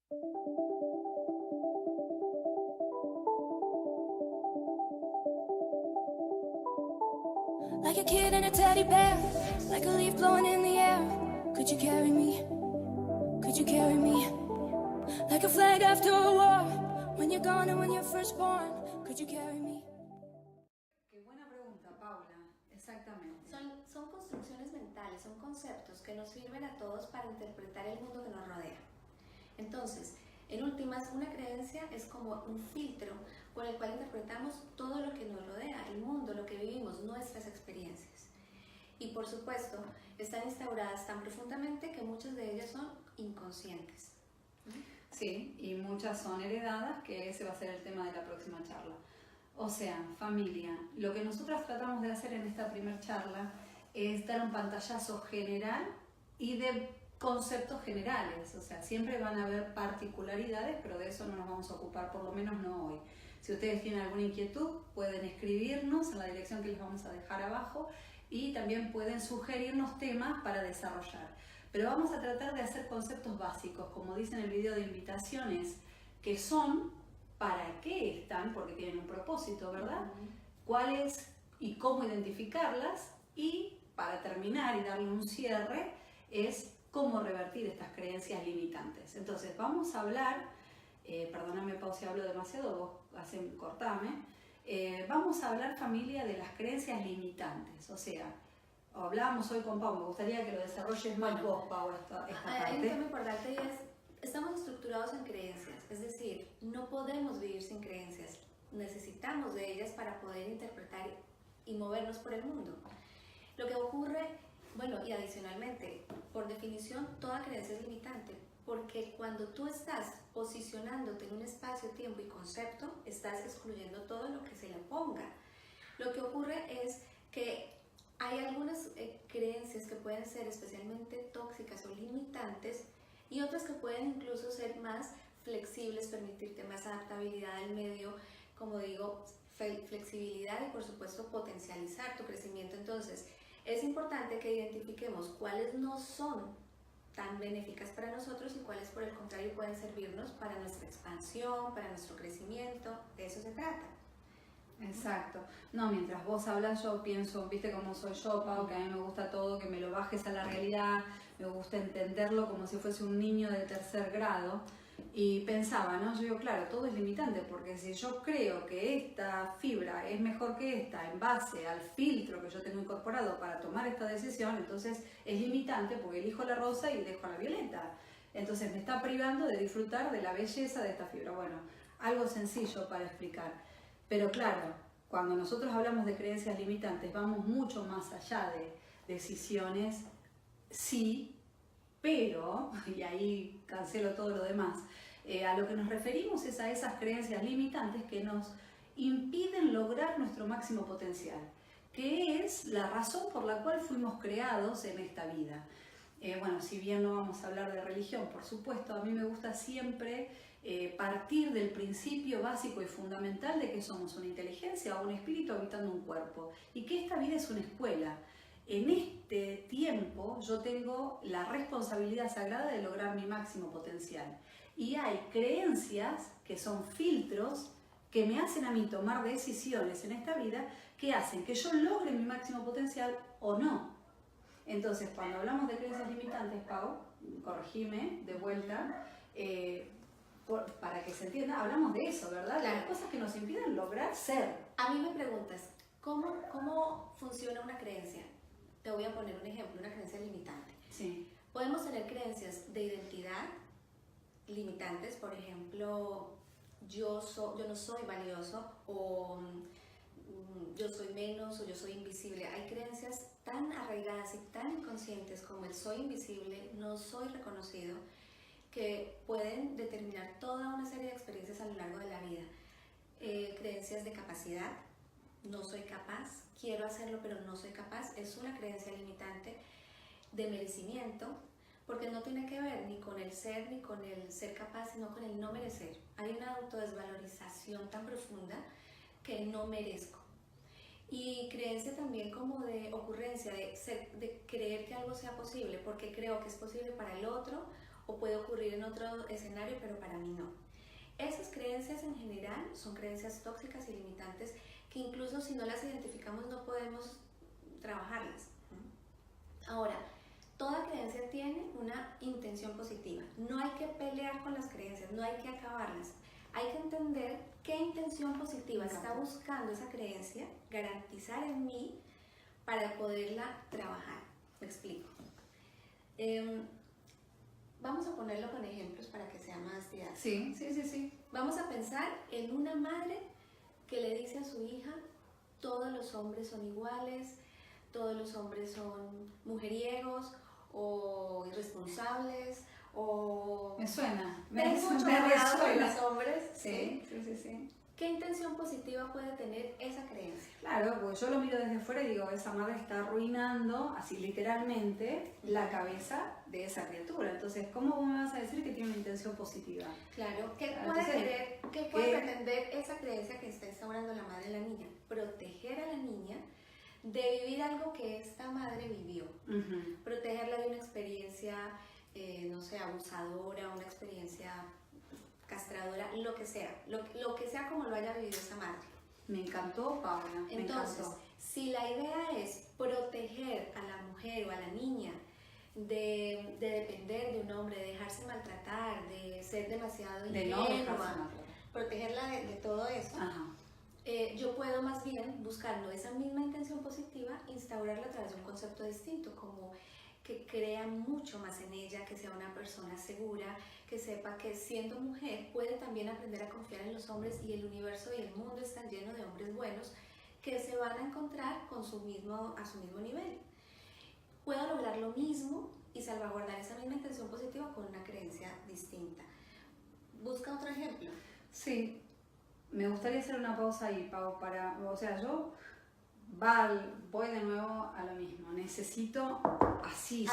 Like a kid and a teddy bear, like a leaf blowing in the air. Could you carry me? Could you carry me? Like a flag after a war, when you're gone and when you're first born. Could you carry me? Qué buena pregunta, Paula. Exactamente. Son construcciones mentales, son conceptos que nos sirven a todos para interpretar el mundo que nos rodea. Entonces, en últimas, una creencia es como un filtro por el cual interpretamos todo lo que nos rodea, el mundo, lo que vivimos, nuestras experiencias. Y por supuesto, están instauradas tan profundamente que muchas de ellas son inconscientes. Sí, y muchas son heredadas, que ese va a ser el tema de la próxima charla. O sea, familia, lo que nosotros tratamos de hacer en esta primera charla es dar un pantallazo general y de conceptos generales. O sea, siempre van a haber particularidades, pero de eso no nos vamos a ocupar, por lo menos no hoy. Si ustedes tienen alguna inquietud, pueden escribirnos en la dirección que les vamos a dejar abajo y también pueden sugerirnos temas para desarrollar. Pero vamos a tratar de hacer conceptos básicos, como dice en el video de invitaciones, que son para qué están, porque tienen un propósito, ¿verdad? Cuáles y cómo identificarlas, y para terminar y darle un cierre es cómo revertir estas creencias limitantes. Entonces vamos a hablar, perdóname Pau si hablo demasiado, vos cortame, vamos a hablar, familia, de las creencias limitantes. O sea, hablábamos hoy con Pau, me gustaría que lo desarrolles más vos, Pau, esta parte. Hay un tema importante y es, estamos estructurados en creencias, es decir, no podemos vivir sin creencias, necesitamos de ellas para poder interpretar y movernos por el mundo. Lo que ocurre, bueno, y adicionalmente, por definición, toda creencia es limitante, porque cuando tú estás posicionándote en un espacio, tiempo y concepto, estás excluyendo todo lo que se le oponga. Lo que ocurre es que hay algunas creencias que pueden ser especialmente tóxicas o limitantes y otras que pueden incluso ser más flexibles, permitirte más adaptabilidad al medio, como digo, flexibilidad y por supuesto potencializar tu crecimiento. Entonces, es importante que identifiquemos cuáles no son tan benéficas para nosotros y cuáles por el contrario pueden servirnos para nuestra expansión, para nuestro crecimiento. De eso se trata. Exacto. No, mientras vos hablas yo pienso, viste cómo soy yo, Pau, que a mí me gusta todo, que me lo bajes a la realidad, me gusta entenderlo como si fuese un niño de tercer grado. Y pensaba, ¿no? Yo digo, claro, todo es limitante, porque si yo creo que esta fibra es mejor que esta en base al filtro que yo tengo incorporado para tomar esta decisión, entonces es limitante porque elijo la rosa y dejo la violeta. Entonces me está privando de disfrutar de la belleza de esta fibra. Bueno, algo sencillo para explicar. Pero claro, cuando nosotros hablamos de creencias limitantes, vamos mucho más allá de decisiones, sí, pero, y ahí cancelo todo lo demás, a lo que nos referimos es a esas creencias limitantes que nos impiden lograr nuestro máximo potencial, que es la razón por la cual fuimos creados en esta vida. Bueno, si bien no vamos a hablar de religión, por supuesto, a mí me gusta siempre partir del principio básico y fundamental de que somos una inteligencia o un espíritu habitando un cuerpo y que esta vida es una escuela. En este tiempo yo tengo la responsabilidad sagrada de lograr mi máximo potencial. Y hay creencias que son filtros que me hacen a mí tomar decisiones en esta vida que hacen que yo logre mi máximo potencial o no. Entonces, cuando hablamos de creencias limitantes, Pau, corregime de vuelta, para que se entienda, hablamos de eso, ¿verdad? Claro. Las cosas que nos impiden lograr ser. A mí me preguntas, ¿cómo funciona una creencia? Te voy a poner un ejemplo, una creencia limitante. Sí. Podemos tener creencias de identidad limitantes, por ejemplo, yo no soy valioso, o yo soy menos, o yo soy invisible. Hay creencias tan arraigadas y tan inconscientes como el soy invisible, no soy reconocido, que pueden determinar toda una serie de experiencias a lo largo de la vida. Creencias de capacidad, no soy capaz, quiero hacerlo pero no soy capaz, es una creencia limitante. De merecimiento, porque no tiene que ver ni con el ser ni con el ser capaz, sino con el no merecer. Hay una autodesvalorización tan profunda que no merezco. Y creencia también como de ocurrencia, de creer que algo sea posible, porque creo que es posible para el otro o puede ocurrir en otro escenario, pero para mí no. Esas creencias en general son creencias tóxicas y limitantes que incluso si no las identificamos no podemos trabajarlas. Ahora, toda creencia tiene una intención positiva. No hay que pelear con las creencias, no hay que acabarlas. Hay que entender qué intención positiva está buscando esa creencia, garantizar en mí para poderla trabajar. Me explico. Vamos a ponerlo con ejemplos para que sea más didáctico. Sí. Vamos a pensar en una madre que le dice a su hija: todos los hombres son iguales, todos los hombres son mujeriegos o irresponsables o... Me suena. Ven mucho me cuidado con resuena. los hombres. Sí. ¿Qué intención positiva puede tener esa creencia? Claro, porque yo lo miro desde fuera y digo, esa madre está arruinando, así literalmente, la cabeza de esa criatura. Entonces, ¿cómo vos me vas a decir que tiene una intención positiva? Claro, ¿qué Claro, puede entonces, querer, qué puede pretender esa creencia que está instaurando la madre en la niña? Proteger a la niña de vivir algo que esta madre vivió. Protegerla de una experiencia, no sé, abusadora, una experiencia castradora, lo que sea como lo haya vivido esa madre. Me encantó, Paula. Entonces, si la idea es proteger a la mujer o a la niña de depender de un hombre, de dejarse maltratar, de ser demasiado ingenua, protegerla de todo eso, yo puedo más bien, buscando esa misma intención positiva, instaurarla a través de un concepto distinto, como que crea mucho más en ella, que sea una persona segura, que sepa que siendo mujer puede también aprender a confiar en los hombres, y el universo y el mundo están llenos de hombres buenos que se van a encontrar a su mismo nivel. Puedo lograr lo mismo y salvaguardar esa misma intención positiva con una creencia distinta. ¿Busca otro ejemplo? Sí, me gustaría hacer una pausa ahí, Pau, yo voy de nuevo a lo mismo. Necesito así,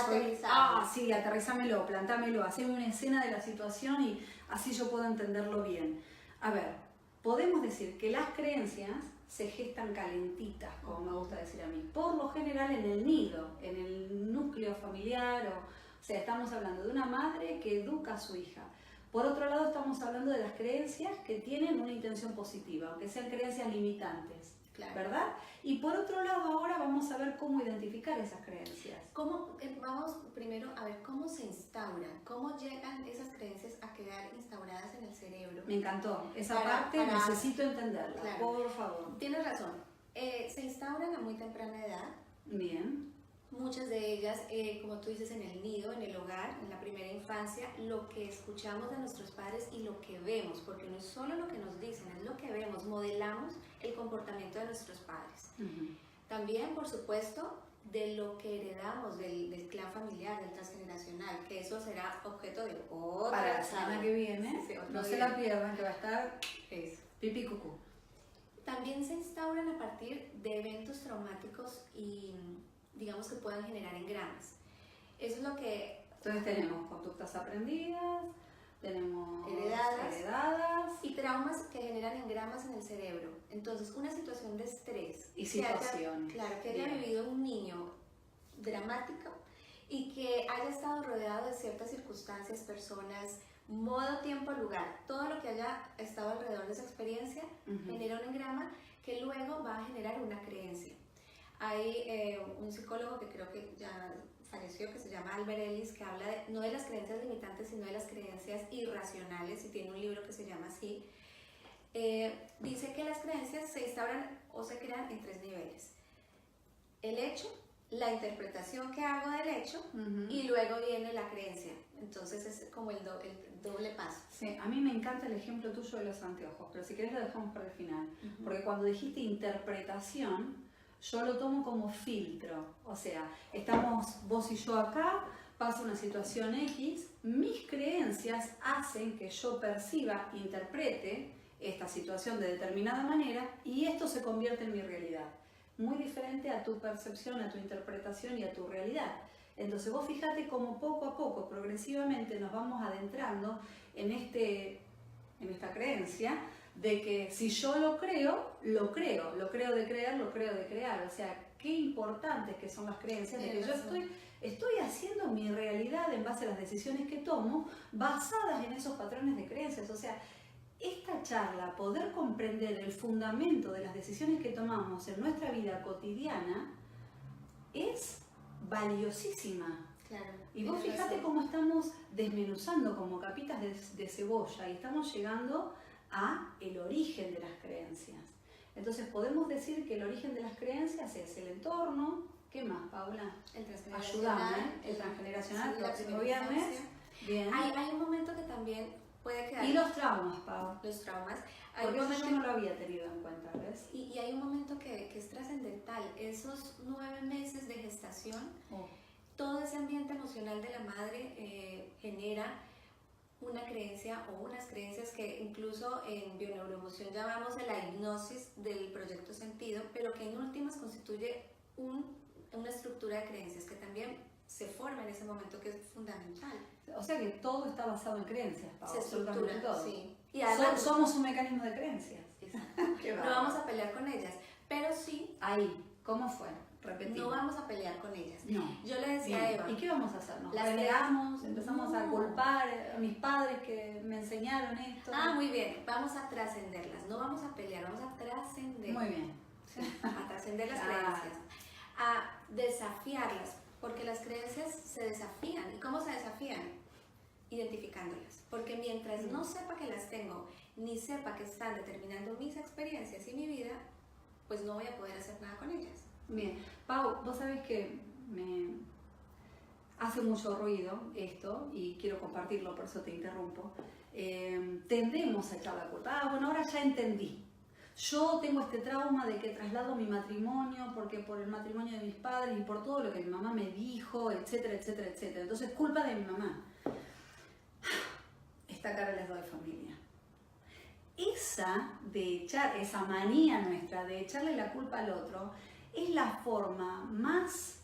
aterrizámelo, plantámelo, hacerme una escena de la situación y así yo puedo entenderlo bien. A ver, podemos decir que las creencias se gestan calentitas, como me gusta decir a mí, por lo general en el nido, en el núcleo familiar, o sea, estamos hablando de una madre que educa a su hija. Por otro lado, estamos hablando de las creencias que tienen una intención positiva, aunque sean creencias limitantes. Claro. ¿Verdad? Y por otro lado, ahora vamos a ver cómo identificar esas creencias. Vamos primero a ver cómo se instauran, cómo llegan esas creencias a quedar instauradas en el cerebro. Me encantó. Esa parte necesito entenderla, claro. Por favor. Tienes razón. Se instauran a muy temprana edad. Bien. Muchas de ellas, como tú dices, en el nido, en el hogar, en la primera infancia, lo que escuchamos de nuestros padres y lo que vemos, porque no es solo lo que nos dicen, es lo que vemos, modelamos el comportamiento de nuestros padres. También, por supuesto, de lo que heredamos del clan familiar, del transgeneracional, que eso será objeto de otra para la semana que viene, no se la pierdan, que va a estar pipí cucú. También se instauran a partir de eventos traumáticos y digamos que puedan generar engramas. Eso es lo que... Entonces tenemos conductas aprendidas, tenemos heredadas y traumas que generan engramas en el cerebro. Entonces, una situación de estrés y situación. Que haya vivido un niño dramático y que haya estado rodeado de ciertas circunstancias, personas, modo, tiempo, lugar, todo lo que haya estado alrededor de esa experiencia genera un engrama que luego va a generar una creencia. Hay un psicólogo que creo que ya falleció, que se llama Albert Ellis, que habla no de las creencias limitantes, sino de las creencias irracionales, y tiene un libro que se llama así. Dice que las creencias se instauran o se crean en 3 niveles. El hecho, la interpretación que hago del hecho, y luego viene la creencia. Entonces es como el doble paso. Sí, a mí me encanta el ejemplo tuyo de los anteojos, pero si querés lo dejamos para el final. Porque cuando dijiste interpretación, yo lo tomo como filtro, o sea, estamos vos y yo acá, pasa una situación X, mis creencias hacen que yo perciba, interprete esta situación de determinada manera y esto se convierte en mi realidad. Muy diferente a tu percepción, a tu interpretación y a tu realidad. Entonces vos fíjate cómo poco a poco, progresivamente nos vamos adentrando en esta creencia de que si yo lo creo de creer, lo creo de crear. O sea, qué importantes que son las creencias, de que yo estoy estoy haciendo mi realidad en base a las decisiones que tomo, basadas en esos patrones de creencias. O sea, esta charla, poder comprender el fundamento de las decisiones que tomamos en nuestra vida cotidiana, es valiosísima. Claro. Y vos fíjate cómo estamos desmenuzando como capitas de cebolla y estamos llegando a el origen de las creencias. Entonces podemos decir que el origen de las creencias es el entorno. ¿Qué más, Paula? El transgeneracional. Ayúdame, el transgeneracional, sí, próximo viernes. Bien. Hay un momento que también puede quedar... Y los traumas, Pau. Los traumas. Porque eso yo no lo había tenido en cuenta, ¿ves? Y hay un momento que es trascendental. Esos 9 meses de gestación, todo ese ambiente emocional de la madre genera una creencia o unas creencias que incluso en bioneuroemoción llamamos de la hipnosis del proyecto sentido, pero que en últimas constituye una estructura de creencias que también se forma en ese momento, que es fundamental. O sea que todo está basado en creencias, Pau. Se estructura, todo. Sí. Y además, somos un mecanismo de creencias. no vamos a pelear con ellas, pero sí... Ahí, ¿cómo fue? Repetimos. No vamos a pelear con ellas. No. Yo le decía a Eva... ¿Y qué vamos a hacer? ¿Nos las peleamos? ¿Empezamos a No. culpar a mis padres que me enseñaron esto? Ah, muy bien. Vamos a trascenderlas. No vamos a pelear, vamos a trascender. Muy bien. A trascender las Claro. creencias. A desafiarlas. Porque las creencias se desafían. ¿Y cómo se desafían? Identificándolas. Porque mientras no sepa que las tengo, ni sepa que están determinando mis experiencias y mi vida, pues no voy a poder hacer nada con ellas. Bien. Pau, vos sabés que me hace mucho ruido esto y quiero compartirlo, por eso te interrumpo. Tendemos a echar la culpa. Ah, bueno, ahora ya entendí. Yo tengo este trauma de que traslado mi matrimonio porque por el matrimonio de mis padres y por todo lo que mi mamá me dijo, etcétera, etcétera, etcétera. Entonces, culpa de mi mamá. Esta cara les doy, familia. Esa manía nuestra de echarle la culpa al otro es la forma más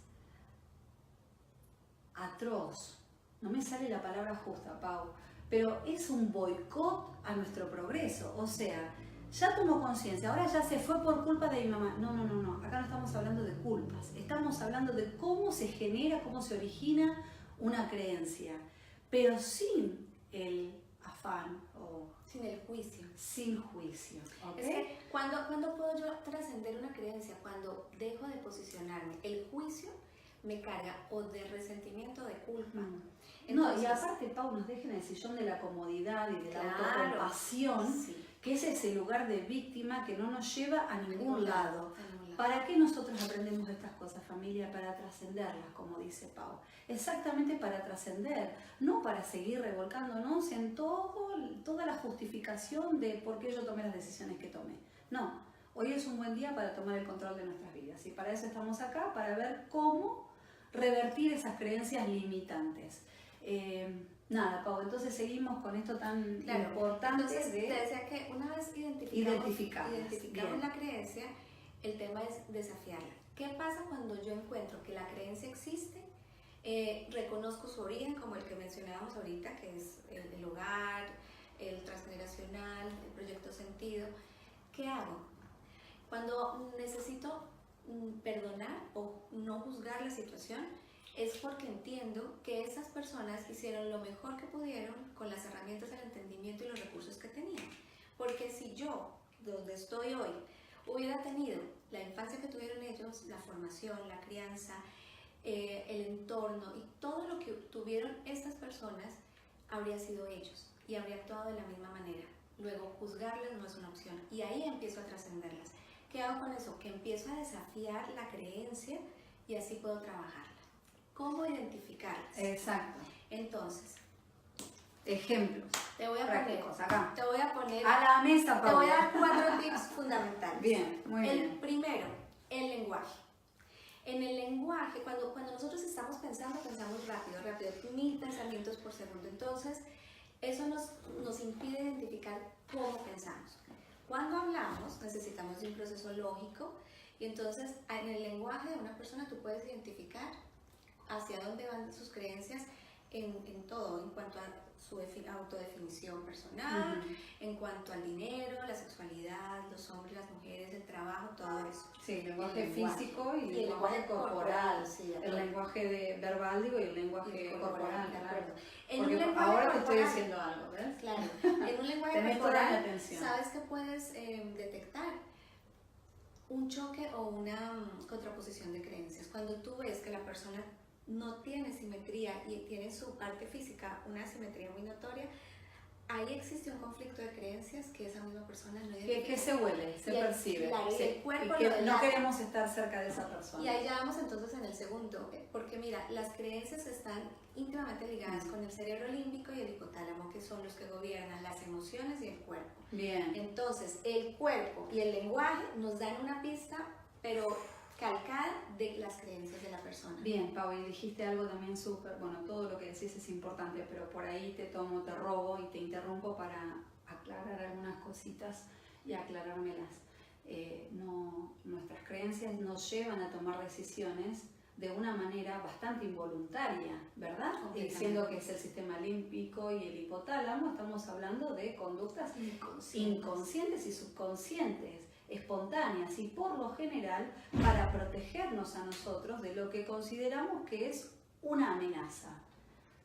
atroz. No me sale la palabra justa, Pau, pero es un boicot a nuestro progreso. O sea, ya tomó conciencia, ahora ya se fue por culpa de mi mamá. No, acá no estamos hablando de culpas, estamos hablando de cómo se genera, cómo se origina una creencia, pero sin el afán o Sin el juicio. sin juicio. ¿Ok? Es que, ¿cuándo puedo yo trascender una creencia? Cuando dejo de posicionarme. El juicio me carga o de resentimiento o de culpa. No, y aparte, Pau, nos deja en el sillón de la comodidad y de la Claro. autocompasión, Sí. que es ese lugar de víctima que no nos lleva a ningún lado. A ningún lado. ¿Para qué nosotros aprendemos estas cosas, familia? Para trascenderlas, como dice Pau. Exactamente para trascender, no para seguir revolcándonos en toda la justificación de por qué yo tomé las decisiones que tomé. No, hoy es un buen día para tomar el control de nuestras vidas y para eso estamos acá, para ver cómo revertir esas creencias limitantes. Nada, Pau, entonces seguimos con esto tan importante. Entonces, de te decía que una vez identificarlas. identificamos Bien. la creencia, el tema es desafiarla. ¿Qué pasa cuando yo encuentro que la creencia existe? Reconozco su origen, como el que mencionábamos ahorita, que es el hogar, el transgeneracional, el proyecto sentido. ¿Qué hago? Cuando necesito perdonar o no juzgar la situación, es porque entiendo que esas personas hicieron lo mejor que pudieron con las herramientas del entendimiento y los recursos que tenían. Porque si yo, donde estoy hoy, hubiera tenido la infancia que tuvieron ellos, la formación, la crianza, el entorno y todo lo que tuvieron estas personas, habría sido ellos y habría actuado de la misma manera. Luego, juzgarlas no es una opción y ahí empiezo a trascenderlas. ¿Qué hago con eso? Que empiezo a desafiar la creencia y así puedo trabajarla. ¿Cómo identificarlas? Exacto. Entonces, Ejemplos te voy a prácticos acá. Te voy a poner... A la mesa, Te Pau. voy a dar 4 tips fundamentales. Bien, muy El bien. primero, el lenguaje. En el lenguaje, cuando nosotros estamos pensamos rápido, 1000 pensamientos por segundo. Entonces, eso nos impide identificar cómo pensamos. Cuando hablamos, necesitamos de un proceso lógico y entonces en el lenguaje de una persona tú puedes identificar hacia dónde van sus creencias en todo, en cuanto a su autodefinición personal, en cuanto al dinero, la sexualidad, los hombres, las mujeres, el trabajo, todo eso. Sí, el lenguaje físico y el lenguaje corporal. Sí, el lenguaje verbal, digo, y el lenguaje corporal, claro. En Porque un lenguaje ahora te corporal, estoy diciendo algo, ¿ves? Claro, en un lenguaje Tenés toda la corporal, atención. sabes que puedes detectar un choque o una contraposición de creencias. Cuando tú ves que la persona no tiene simetría y tiene su parte física una simetría muy notoria, ahí existe un conflicto de creencias que esa misma persona no identifica. Que se huele, se percibe. Claro, y el cuerpo y lo que no delata. queremos estar cerca de esa persona. Y ahí ya vamos entonces en el segundo, porque mira, las creencias están íntimamente ligadas con el cerebro límbico y el hipotálamo, que son los que gobiernan las emociones y el cuerpo. Bien. Entonces, el cuerpo y el lenguaje nos dan una pista, pero calcada de las creencias de la persona. Bien, Pau, y dijiste algo también súper, bueno, todo lo que decís es importante, pero por ahí te robo y te interrumpo para aclarar algunas cositas y aclarármelas. Nuestras creencias nos llevan a tomar decisiones de una manera bastante involuntaria, ¿verdad? Diciendo que es el sistema límbico y el hipotálamo, estamos hablando de conductas inconscientes y subconscientes, espontáneas y por lo general para protegernos a nosotros de lo que consideramos que es una amenaza.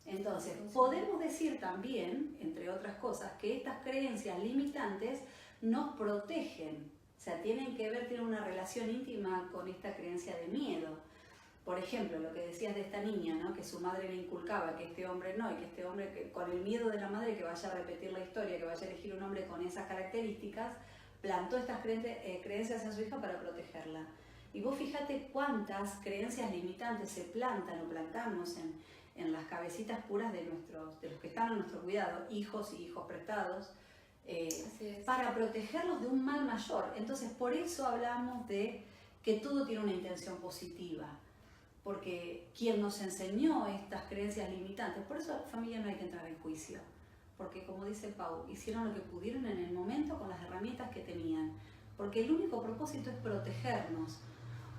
Entonces, podemos decir también, entre otras cosas, que estas creencias limitantes nos protegen, o sea, tienen una relación íntima con esta creencia de miedo. Por ejemplo, lo que decías de esta niña, ¿no? Que su madre le inculcaba que este hombre no, y que este hombre, con el miedo de la madre que vaya a repetir la historia, que vaya a elegir un hombre con esas características, plantó estas creencias en su hija para protegerla. Y vos fíjate cuántas creencias limitantes se plantan o plantamos en las cabecitas puras de los que están a nuestro cuidado, hijos y hijos prestados, para protegerlos de un mal mayor. Entonces, por eso hablamos de que todo tiene una intención positiva, porque quien nos enseñó estas creencias limitantes, por eso a la familia no hay que entrar en juicio, porque como dice Pau, hicieron lo que pudieron en el momento con las herramientas que tenían, porque el único propósito es protegernos.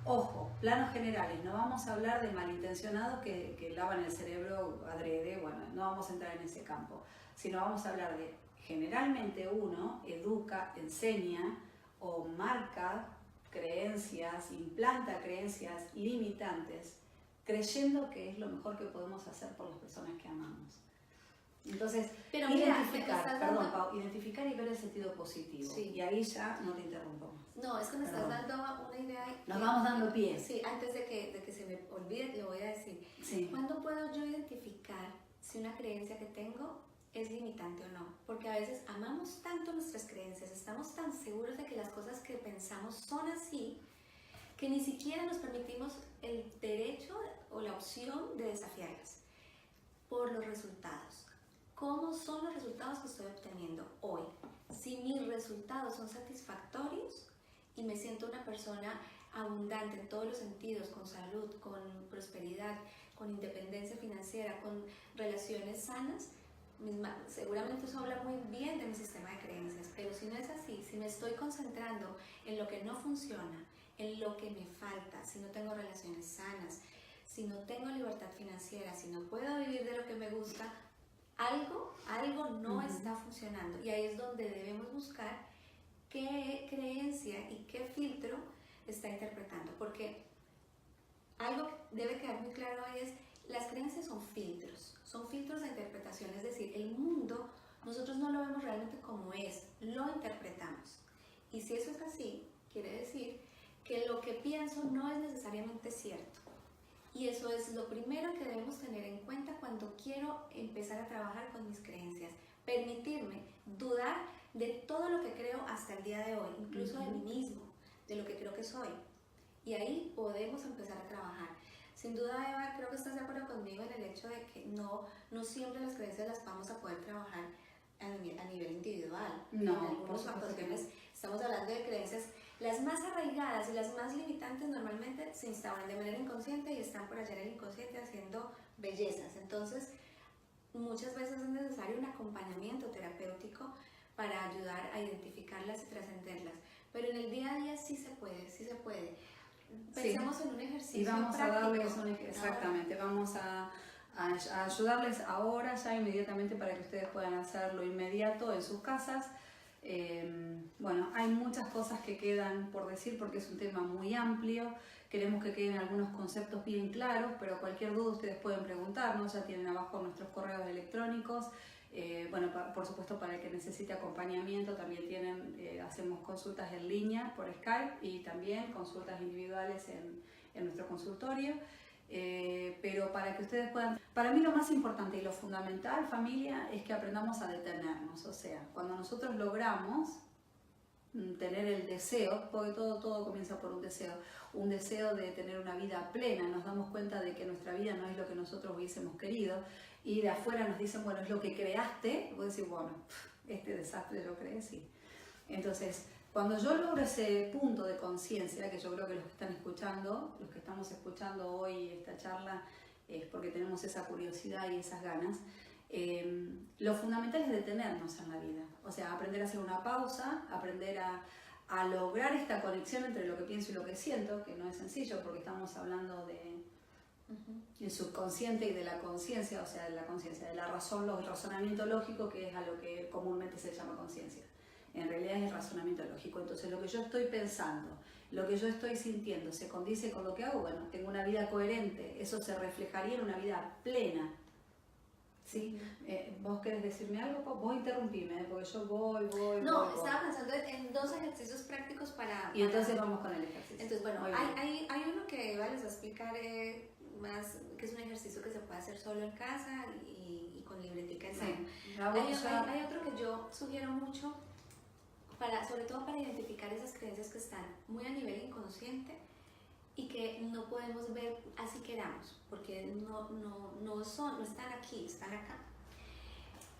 Ojo, planos generales, no vamos a hablar de malintencionados que lavan el cerebro adrede, bueno, no vamos a entrar en ese campo, sino vamos a hablar de, generalmente uno educa, enseña o marca creencias, implanta creencias limitantes, creyendo que es lo mejor que podemos hacer por las personas que amamos. Entonces, pero identificar y ver el sentido positivo. Sí. Y ahí ya no te interrumpo más. No, es que me estás dando una idea. Nos vamos dando pie. Sí, antes de que se me olvide, le voy a decir. Sí. ¿Cuándo puedo yo identificar si una creencia que tengo es limitante o no? Porque a veces amamos tanto nuestras creencias, estamos tan seguros de que las cosas que pensamos son así, que ni siquiera nos permitimos el derecho o la opción de desafiarlas por los resultados. ¿Cómo son los resultados que estoy obteniendo hoy? Si mis resultados son satisfactorios y me siento una persona abundante en todos los sentidos, con salud, con prosperidad, con independencia financiera, con relaciones sanas, seguramente eso habla muy bien de mi sistema de creencias, pero si no es así, si me estoy concentrando en lo que no funciona, en lo que me falta, si no tengo relaciones sanas, si no tengo libertad financiera, si no puedo vivir de lo que me gusta, algo no está funcionando, y ahí es donde debemos buscar qué creencia y qué filtro está interpretando, porque algo que debe quedar muy claro hoy es, las creencias son filtros de interpretación, es decir, el mundo nosotros no lo vemos realmente como es, lo interpretamos, y si eso es así, quiere decir que lo que pienso no es necesariamente cierto. Y eso es lo primero que debemos tener en cuenta cuando quiero empezar a trabajar con mis creencias. Permitirme dudar de todo lo que creo hasta el día de hoy, incluso de mí mismo, de lo que creo que soy. Y ahí podemos empezar a trabajar. Sin duda, Eva, creo que estás de acuerdo conmigo en el hecho de que no siempre las creencias las vamos a poder trabajar a nivel individual. No, en algunas ocasiones estamos hablando de creencias. Las más arraigadas y las más limitantes normalmente se instauran de manera inconsciente y están por allá en el inconsciente haciendo bellezas. Entonces, muchas veces es necesario un acompañamiento terapéutico para ayudar a identificarlas y trascenderlas. Pero en el día a día sí se puede. Pensemos en un ejercicio y vamos práctico. a darles exactamente, vamos a a ayudarles ahora, ya inmediatamente, para que ustedes puedan hacerlo inmediato en sus casas. Bueno, hay muchas cosas que quedan por decir porque es un tema muy amplio. Queremos que queden algunos conceptos bien claros, pero cualquier duda ustedes pueden preguntarnos, ya tienen abajo nuestros correos electrónicos. Bueno, por supuesto, para el que necesite acompañamiento también tienen, hacemos consultas en línea por Skype y también consultas individuales en nuestro consultorio. Pero para que ustedes puedan... Para mí lo más importante y lo fundamental, familia, es que aprendamos a detenernos. O sea, cuando nosotros logramos tener el deseo, porque todo comienza por un deseo de tener una vida plena, nos damos cuenta de que nuestra vida no es lo que nosotros hubiésemos querido, y de afuera nos dicen, bueno, es lo que creaste, vos decís, bueno, este desastre yo creé, sí. Entonces, cuando yo logro ese punto de conciencia, que yo creo que los que están escuchando, los que estamos escuchando hoy esta charla, es porque tenemos esa curiosidad y esas ganas, lo fundamental es detenernos en la vida. O sea, aprender a hacer una pausa, aprender a lograr esta conexión entre lo que pienso y lo que siento, que no es sencillo porque estamos hablando del subconsciente y de la conciencia, o sea, de la conciencia, de la razón, el razonamiento lógico, que es a lo que comúnmente se llama conciencia. En realidad es el razonamiento lógico. Entonces, lo que yo estoy pensando, lo que yo estoy sintiendo, ¿se condice con lo que hago? Bueno, tengo una vida coherente, eso se reflejaría en una vida plena. ¿Sí? ¿Vos querés decirme algo? Vos interrumpime, porque yo voy. No, estaba pensando en dos ejercicios prácticos para... Y entonces vamos con el ejercicio. Entonces, bueno, hay uno que Eva les va a explicar más, que es un ejercicio que se puede hacer solo en casa y con libretica en mano. Sí. Hay otro que yo sugiero mucho, sobre todo para identificar esas creencias que están muy a nivel inconsciente y que no podemos ver así queramos, porque no están aquí, están acá.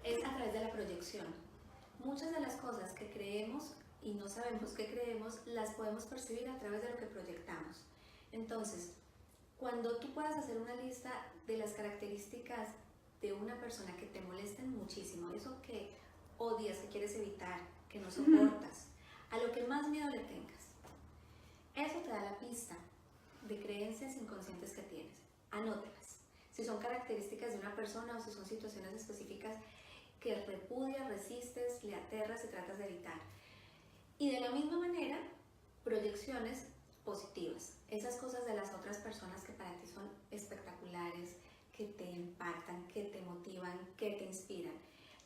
Es a través de la proyección. Muchas de las cosas que creemos y no sabemos que creemos, las podemos percibir a través de lo que proyectamos. Entonces, cuando tú puedas hacer una lista de las características de una persona que te molesten muchísimo, eso que odias, que quieres evitar, que no soportas, a lo que más miedo le tengas, eso te da la pista de creencias inconscientes que tienes. Anótelas. Si son características de una persona o si son situaciones específicas que repudias, resistes, le aterras y tratas de evitar. Y de la misma manera, proyecciones positivas. Esas cosas de las otras personas que para ti son espectaculares, que te impactan, que te motivan, que te inspiran,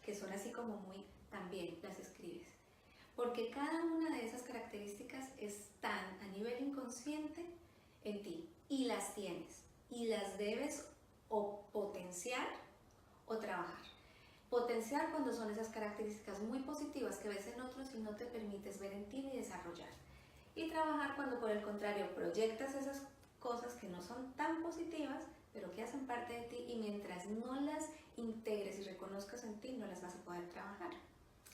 que son así como muy, también las escribes. Porque cada una de esas características están a nivel inconsciente en ti y las tienes y las debes o potenciar o trabajar. Potenciar cuando son esas características muy positivas que ves en otros y no te permites ver en ti ni desarrollar. Y trabajar cuando por el contrario proyectas esas cosas que no son tan positivas, pero que hacen parte de ti y mientras no las integres y reconozcas en ti, no las vas a poder trabajar.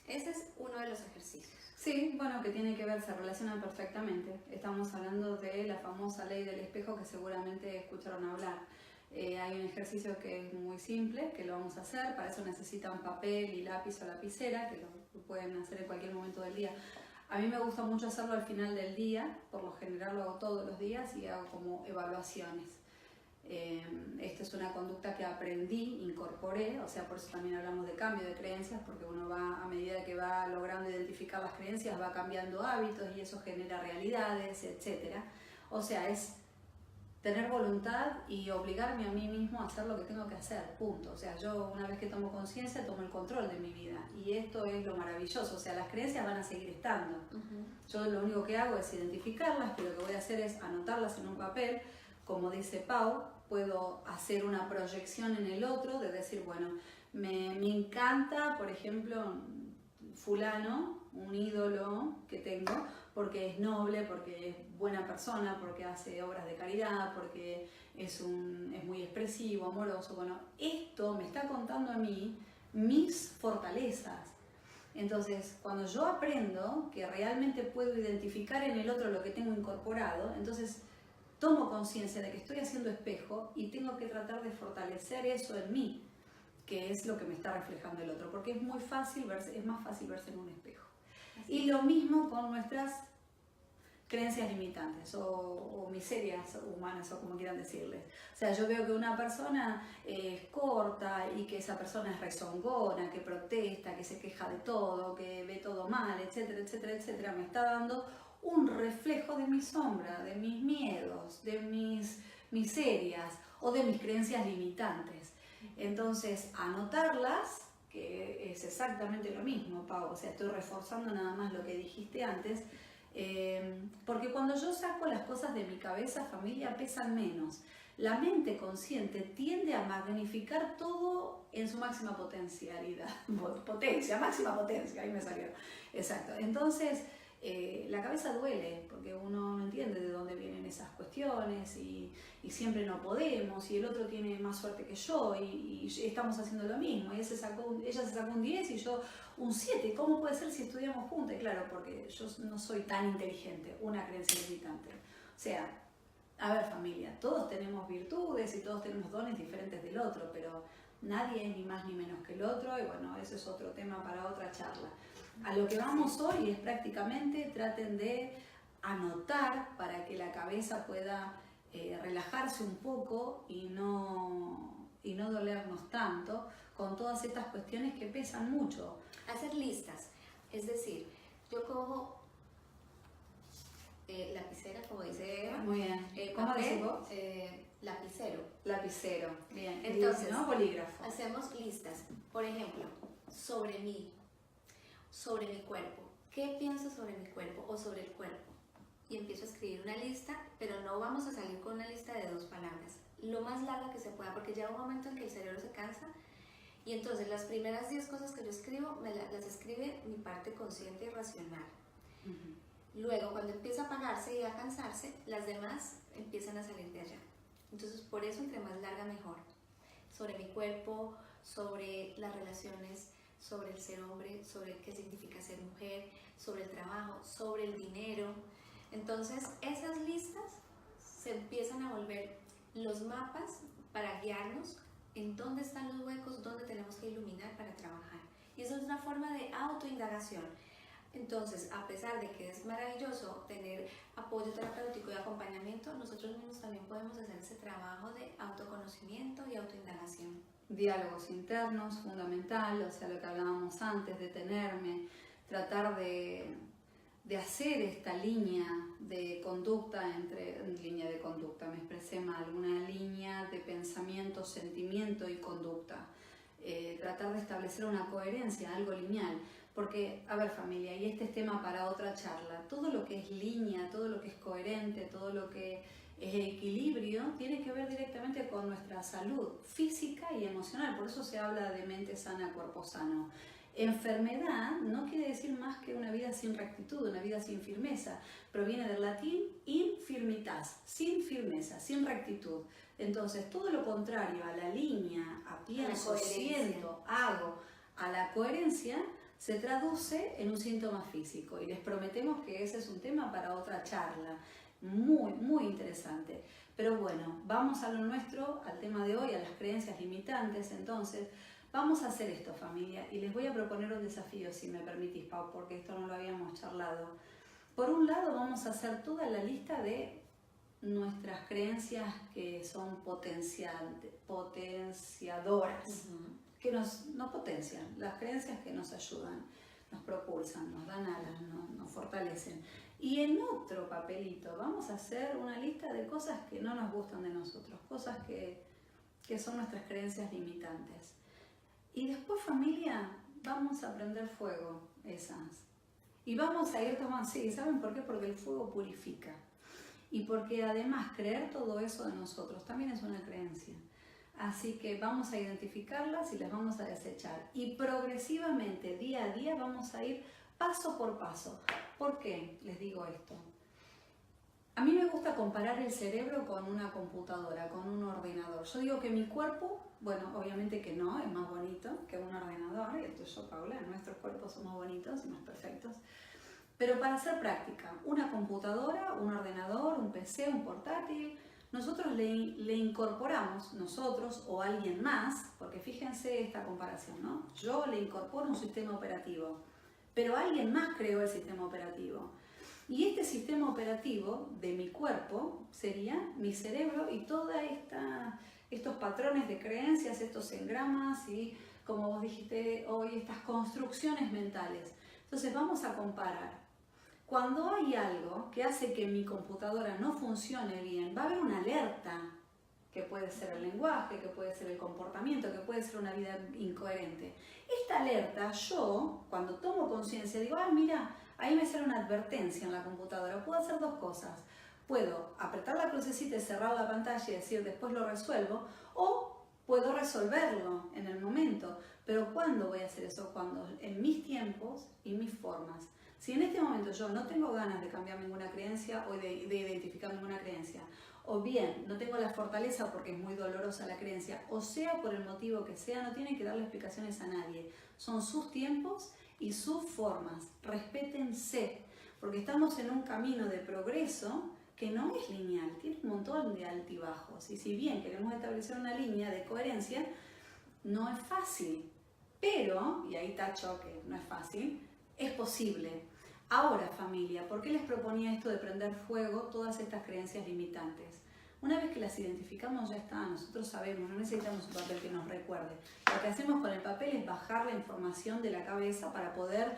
Ese es uno de los ejercicios. Sí, bueno, que tiene que ver, se relacionan perfectamente. Estamos hablando de la famosa ley del espejo que seguramente escucharon hablar. Hay un ejercicio que es muy simple, que lo vamos a hacer. Para eso necesitan papel y lápiz o lapicera, que lo pueden hacer en cualquier momento del día. A mí me gusta mucho hacerlo al final del día, por lo general lo hago todos los días y hago como evaluaciones. Esta es una conducta que aprendí, incorporé, o sea, por eso también hablamos de cambio de creencias, porque uno va, a medida que va logrando identificar las creencias, va cambiando hábitos y eso genera realidades, etc. O sea, es tener voluntad y obligarme a mí mismo a hacer lo que tengo que hacer, punto. O sea, yo una vez que tomo conciencia, tomo el control de mi vida y esto es lo maravilloso, o sea, las creencias van a seguir estando. Yo lo único que hago es identificarlas, pero lo que voy a hacer es anotarlas en un papel. Como dice Pau, puedo hacer una proyección en el otro, de decir, bueno, me encanta, por ejemplo, fulano, un ídolo que tengo, porque es noble, porque es buena persona, porque hace obras de caridad, porque es muy expresivo, amoroso. Bueno, esto me está contando a mí mis fortalezas. Entonces, cuando yo aprendo que realmente puedo identificar en el otro lo que tengo incorporado, entonces tomo conciencia de que estoy haciendo espejo y tengo que tratar de fortalecer eso en mí, que es lo que me está reflejando el otro, porque es muy fácil verse, es más fácil verse en un espejo. Y lo mismo con nuestras creencias limitantes o miserias humanas o como quieran decirles. O sea, yo veo que una persona es corta y que esa persona es rezongona, que protesta, que se queja de todo, que ve todo mal, etcétera, etcétera, etcétera. Me está dando un reflejo de mi sombra, de mis miedos, de mis miserias o de mis creencias limitantes. Entonces, anotarlas, que es exactamente lo mismo, Pau, o sea, estoy reforzando nada más lo que dijiste antes, porque cuando yo saco las cosas de mi cabeza, familia, pesan menos. La mente consciente tiende a magnificar todo en su máxima potencialidad. Máxima potencia, ahí me salió. Exacto. Entonces, la cabeza duele, porque uno no entiende de dónde vienen esas cuestiones y siempre no podemos, y el otro tiene más suerte que yo, y estamos haciendo lo mismo, y ella se sacó un 10 y yo un 7. ¿Cómo puede ser si estudiamos juntos? Claro, porque yo no soy tan inteligente, una creencia limitante. O sea, a ver familia, todos tenemos virtudes y todos tenemos dones diferentes del otro, pero nadie es ni más ni menos que el otro, y bueno, ese es otro tema para otra charla. A lo que vamos hoy es prácticamente traten de anotar para que la cabeza pueda relajarse un poco y no dolernos tanto con todas estas cuestiones que pesan mucho. Hacer listas, es decir, yo cojo lapicera, como dice Eva. Muy bien. ¿Cómo decís vos? Lapicero. Lapicero, bien. Entonces, ¿no? Bolígrafo. Hacemos listas, por ejemplo, sobre mí, sobre mi cuerpo. ¿Qué pienso sobre mi cuerpo o sobre el cuerpo? Y empiezo a escribir una lista, pero no vamos a salir con una lista de 2 palabras, lo más larga que se pueda, porque llega un momento en que el cerebro se cansa y entonces las primeras 10 cosas que yo escribo, las escribe mi parte consciente y racional. Luego, cuando empieza a apagarse y a cansarse, las demás empiezan a salir de allá. Entonces, por eso, entre más larga, mejor. Sobre mi cuerpo, sobre las relaciones, sobre el ser hombre, sobre qué significa ser mujer, sobre el trabajo, sobre el dinero. Entonces, esas listas se empiezan a volver los mapas para guiarnos en dónde están los huecos, dónde tenemos que iluminar para trabajar. Y eso es una forma de autoindagación. Entonces, a pesar de que es maravilloso tener apoyo terapéutico y acompañamiento, nosotros mismos también podemos hacer ese trabajo de autoconocimiento y autoindagación. Diálogos internos, fundamental, o sea, lo que hablábamos antes, detenerme, tratar de hacer esta línea de conducta me expresé mal, una línea de pensamiento, sentimiento y conducta. Tratar de establecer una coherencia, algo lineal. Porque, a ver familia, y este es tema para otra charla, todo lo que es línea, todo lo que es coherente, todo lo que es equilibrio, tiene que ver directamente con nuestra salud física y emocional. Por eso se habla de mente sana, cuerpo sano. Enfermedad no quiere decir más que una vida sin rectitud, una vida sin firmeza. Proviene del latín infirmitas, sin firmeza, sin rectitud. Entonces, todo lo contrario a la línea, a pienso, siento, hago, a la coherencia, se traduce en un síntoma físico. Y les prometemos que ese es un tema para otra charla. Muy, muy interesante. Pero bueno, vamos a lo nuestro, al tema de hoy, a las creencias limitantes. Entonces, vamos a hacer esto, familia, y les voy a proponer un desafío, si me permitís, Pau, porque esto no lo habíamos charlado. Por un lado, vamos a hacer toda la lista de nuestras creencias que son potenciadoras, que nos potencian, las creencias que nos ayudan, nos propulsan, nos dan alas, nos fortalecen. Y en otro papelito vamos a hacer una lista de cosas que no nos gustan de nosotros, cosas que son nuestras creencias limitantes. Y después, familia, vamos a prender fuego esas. Y vamos a ir tomando, sí, ¿saben por qué? Porque el fuego purifica. Y porque además creer todo eso de nosotros también es una creencia. Así que vamos a identificarlas y las vamos a desechar. Y progresivamente, día a día, vamos a ir paso por paso. ¿Por qué les digo esto? A mí me gusta comparar el cerebro con una computadora, con un ordenador. Yo digo que mi cuerpo, bueno, obviamente que no, es más bonito que un ordenador. Y esto yo, Paula, nuestros cuerpos son más bonitos y más perfectos. Pero para hacer práctica, una computadora, un ordenador, un PC, un portátil, nosotros le incorporamos, nosotros o alguien más, porque fíjense esta comparación, ¿no? Yo le incorporo un sistema operativo, pero alguien más creó el sistema operativo. Y este sistema operativo de mi cuerpo sería mi cerebro y todos estos patrones de creencias, estos engramas y, como vos dijiste hoy, estas construcciones mentales. Entonces vamos a comparar. Cuando hay algo que hace que mi computadora no funcione bien, va a haber una alerta, que puede ser el lenguaje, que puede ser el comportamiento, que puede ser una vida incoherente. Esta alerta, yo, cuando tomo conciencia, digo, mira, ahí me sale una advertencia en la computadora. Puedo hacer dos cosas. Puedo apretar la crucecita y cerrar la pantalla y decir, después lo resuelvo, o puedo resolverlo en el momento. Pero ¿cuándo voy a hacer eso? Cuando en mis tiempos y mis formas. Si en este momento yo no tengo ganas de cambiar ninguna creencia o de identificar ninguna creencia, o bien no tengo la fortaleza porque es muy dolorosa la creencia, o sea por el motivo que sea, no tienen que darle explicaciones a nadie. Son sus tiempos y sus formas. Respétense, porque estamos en un camino de progreso que no es lineal, tiene un montón de altibajos. Y si bien queremos establecer una línea de coherencia, no es fácil. Pero, y ahí tacho que no es fácil, es posible. Ahora, familia, ¿por qué les proponía esto de prender fuego todas estas creencias limitantes? Una vez que las identificamos ya está, nosotros sabemos, no necesitamos un papel que nos recuerde. Lo que hacemos con el papel es bajar la información de la cabeza para poder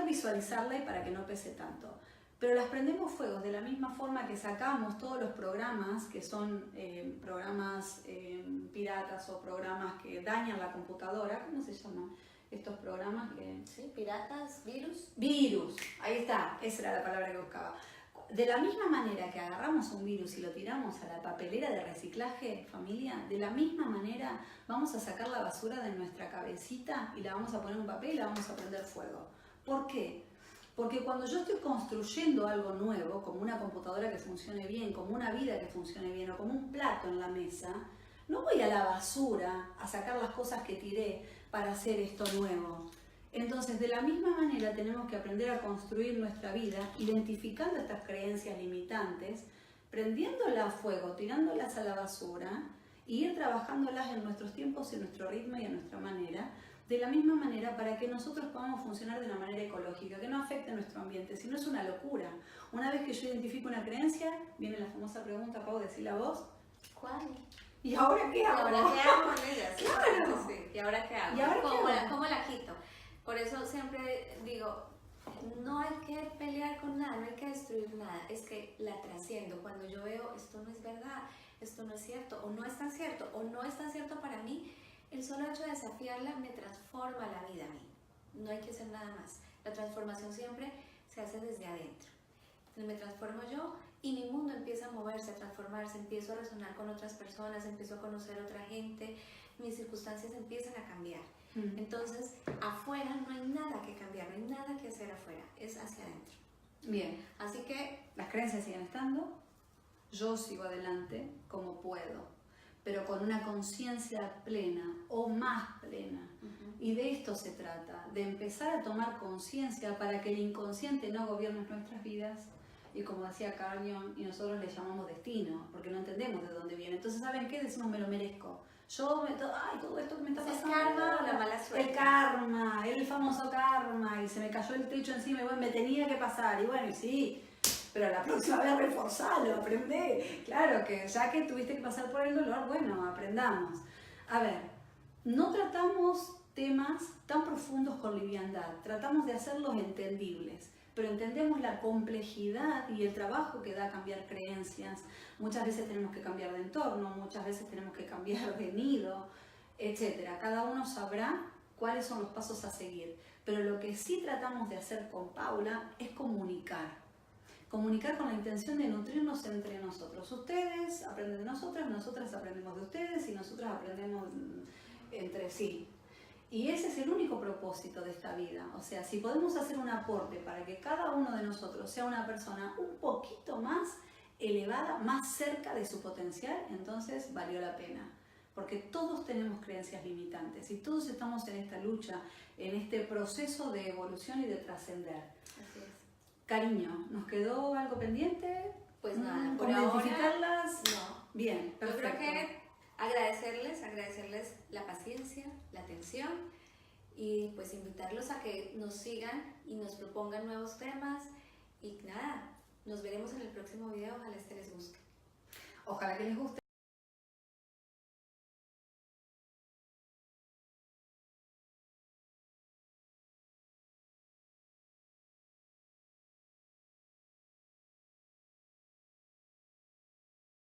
visualizarla y para que no pese tanto. Pero las prendemos fuego de la misma forma que sacamos todos los programas que son programas piratas o programas que dañan la computadora. ¿Cómo se llaman estos programas? Sí, piratas, virus. Virus, ahí está, esa era la palabra que buscaba. De la misma manera que agarramos un virus y lo tiramos a la papelera de reciclaje, familia, de la misma manera vamos a sacar la basura de nuestra cabecita y la vamos a poner en un papel y la vamos a prender fuego. ¿Por qué? Porque cuando yo estoy construyendo algo nuevo, como una computadora que funcione bien, como una vida que funcione bien o como un plato en la mesa, no voy a la basura a sacar las cosas que tiré para hacer esto nuevo. Entonces, de la misma manera tenemos que aprender a construir nuestra vida, identificando estas creencias limitantes, prendiéndolas a fuego, tirándolas a la basura y ir trabajándolas en nuestros tiempos, en nuestro ritmo y en nuestra manera, de la misma manera para que nosotros podamos funcionar de una manera ecológica, que no afecte nuestro ambiente, si no es una locura. Una vez que yo identifico una creencia, viene la famosa pregunta, Pau, decirla vos. ¿Cuál? ¿Y ahora qué hago? ¿Y ahora qué hago con ellas? Claro. Sí. ¿Y ahora qué hago? ¿Y ahora qué hago? ¿Cómo la quito? Por eso siempre digo, no hay que pelear con nada, no hay que destruir nada, es que la trasciendo. Cuando yo veo esto no es verdad, esto no es cierto, o no es tan cierto, o no es tan cierto para mí, el solo hecho de desafiarla me transforma la vida a mí. No hay que hacer nada más. La transformación siempre se hace desde adentro. Entonces me transformo yo y mi mundo empieza a moverse, a transformarse, empiezo a resonar con otras personas, empiezo a conocer a otra gente, mis circunstancias empiezan a cambiar. Entonces, afuera no hay nada que cambiar, no hay nada que hacer afuera, es hacia adentro. Bien, Así que las creencias siguen estando, yo sigo adelante como puedo, pero con una conciencia plena o más plena. Y de esto se trata, de empezar a tomar conciencia para que el inconsciente no gobierne nuestras vidas. Y como decía Carl Jung, y nosotros le llamamos destino, porque no entendemos de dónde viene. Entonces, ¿saben qué? Decimos, me lo merezco. Todo esto que me está pasando. ¿es karma o la mala suerte? El karma, el famoso karma, y se me cayó el techo encima, y bueno, me tenía que pasar, y bueno, y sí, pero la próxima vez reforzalo, aprendé. Claro que ya que tuviste que pasar por el dolor, bueno, aprendamos. A ver, no tratamos temas tan profundos con liviandad, tratamos de hacerlos entendibles, pero entendemos la complejidad y el trabajo que da cambiar creencias. Muchas veces tenemos que cambiar de entorno, muchas veces tenemos que cambiar de nido, etc. Cada uno sabrá cuáles son los pasos a seguir, pero lo que sí tratamos de hacer con Paula es comunicar. Comunicar con la intención de nutrirnos entre nosotros. Ustedes aprenden de nosotras, nosotras aprendemos de ustedes y nosotras aprendemos entre sí. Y ese es el único propósito de esta vida. O sea, si podemos hacer un aporte para que cada uno de nosotros sea una persona un poquito más elevada, más cerca de su potencial, entonces valió la pena. Porque todos tenemos creencias limitantes y todos estamos en esta lucha, en este proceso de evolución y de trascender. Así es. Cariño, ¿nos quedó algo pendiente? Pues nada, por ¿Cómo ahora, identificarlas? no. Bien, perfecto. Yo creo que agradecerles la paciencia, la atención y pues invitarlos a que nos sigan y nos propongan nuevos temas Y nada, nos veremos en el próximo video, ojalá este les guste. Ojalá que les guste.